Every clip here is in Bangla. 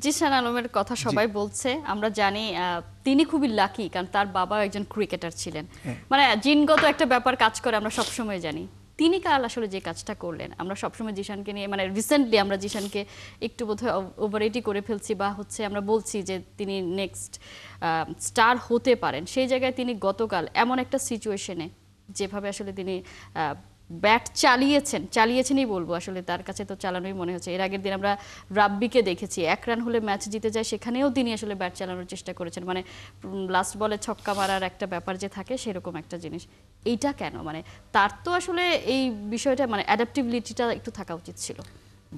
জিসান আলমের কথা সবাই বলছে, আমরা জানি তিনি খুবই লাকি, কারণ তার বাবা একজন ক্রিকেটার ছিলেন। মানে জিনগত একটা ব্যাপার কাজ করে, আমরা সবসময় জানি। তিনি কাল আসলে যে কাজটা করলেন, আমরা সবসময় জিসানকে নিয়ে, মানে রিসেন্টলি আমরা জিসানকে একটু বোধহয় ওভারেটই করে ফেলছি, বা হচ্ছে আমরা বলছি যে তিনি নেক্সট স্টার হতে পারেন। সেই জায়গায় তিনি গতকাল এমন একটা সিচুয়েশনে যেভাবে আসলে তিনি ব্যাট চালিয়েছেনই বলবো, আসলে তার কাছে তো চালানোই মনে হচ্ছে। এর আগের দিন আমরা রাব্বিকে দেখেছি, 1 রান হলে ম্যাচ জিতে যায়, সেখানেও তিনি আসলে ব্যাট চালানোর চেষ্টা করেছেন, মানে লাস্ট বলে ছক্কা মারার একটা ব্যাপার যে থাকে সেরকম একটা জিনিস। এইটা কেন, মানে তার তো আসলে এই বিষয়টা, মানে অ্যাডাপ্টিবিলিটিটা একটু থাকা উচিত ছিল।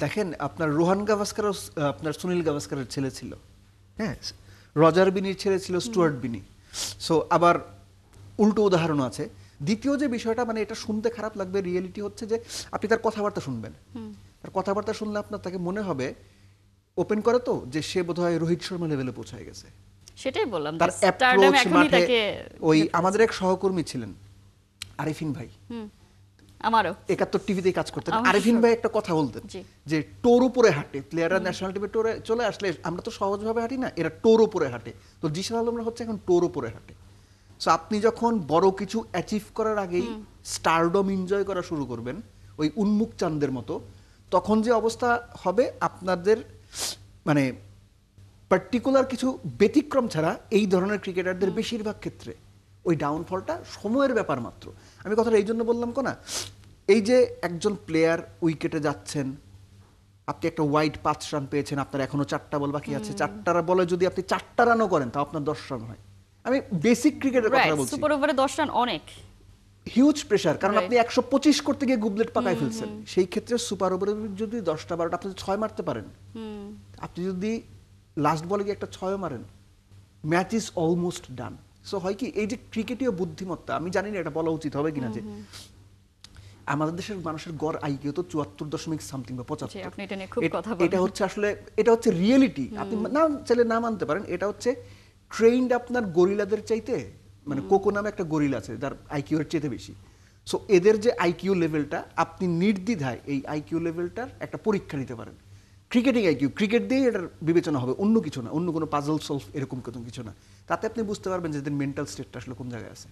দেখেন, আপনার রোহান গাভাস্কারও আপনার সুনীল গাভাস্কারের ছেলে ছিল, হ্যাঁ, রজার বিনির ছেলে ছিল স্টুয়ার্ট বিনি। সো আবার উল্টো উদাহরণ আছে। দ্বিতীয় যে বিষয়টা, মানে এটা শুনতে খারাপ লাগবে, রিয়েলিটি হচ্ছে যে আপনি তার কথাবার্তা শুনবেন, তার কথাবার্তা শুনলে আপনার তাকে মনে হবে, ওপেন করে তো, যে সে বোধহয় রোহিত শর্মা লেভেলে পৌঁছে গেছে। সেটাই বললাম, তার স্টারডম এখনই তাকে। ওই আমাদের এক সহকর্মী ছিলেন আরিফিন ভাই, আমারও 71 টিভিতে কাজ করতেন। আরিফিন ভাই একটা কথা বলতেন যে টোর উপরে হাঁটে প্লেয়াররা, ন্যাশনাল টিমে টোরে চলে আসলে আমরা তো সহজভাবে হাঁটি না, এরা টোর উপরে হাঁটে। তো জিসান আলমরা হচ্ছে এখন টোর উপরে হাঁটে। সো আপনি যখন বড় কিছু অ্যাচিভ করার আগেই স্টারডম এনজয় করা শুরু করবেন, ওই উন্মুক চাঁদের মতো, তখন যে অবস্থা হবে আপনাদের, মানে পার্টিকুলার কিছু ব্যতিক্রম ছাড়া এই ধরনের ক্রিকেটারদের বেশিরভাগ ক্ষেত্রে ওই ডাউনফলটা সময়ের ব্যাপার মাত্র। আমি কথাটা এই জন্য বললাম না, এই যে একজন প্লেয়ার উইকেটে যাচ্ছেন, আপনি একটা ওয়াইড 5 রান পেয়েছেন, আপনার এখনো 4টা বল বাকি আছে, 4টা বলে যদি আপনি 4টা রানও করেন তাও আপনার 10 রান হয়। আমি বেসিক ক্রিকেটের কথা বলছি। সুপার ওভারে 10 রান অনেক হিউজ প্রেসার, কারণ আপনি 125 করতে গিয়ে গুবলেট পাকায় ফেলছেন। সেই ক্ষেত্রে সুপার ওভারে যদি 10টা 12টা আপনি 6 মারতে পারেন, আপনি যদি লাস্ট বলে গিয়ে একটা 6 মারেন, match is almost done. So হয় কি, এই যে ক্রিকেটীয় বুদ্ধিমত্তা, আমি জানি না এটা বলা উচিত হবে কিনা, যে আমাদের দেশের মানুষের গড় আইকিউ তো 74.something বা 75। এটা হচ্ছে আসলে, এটা হচ্ছে রিয়েলিটি। আপনি না চাইলে না মানতে পারেন, এটা হচ্ছে ট্রেইনড আপনার গরিলাদের চাইতে, মানে কোকো নামে একটা গরিলা আছে যার আইকিউ এর চাইতে বেশি। সো এদের যে আইকিউ লেভেলটা, আপনি নির্দ্বিধায় এই আইকিউ লেভেলটার একটা পরীক্ষা নিতে পারেন। ক্রিকেটিং আইকিউ, ক্রিকেট দিয়ে এটার বিবেচনা হবে, অন্য কিছু না, অন্য কোনো পাজল সলভ এরকম কোনো কিছু না। তাতে আপনি বুঝতে পারবেন যে এদের মেন্টাল স্টেটটা আসলে কোন জায়গায় আছে।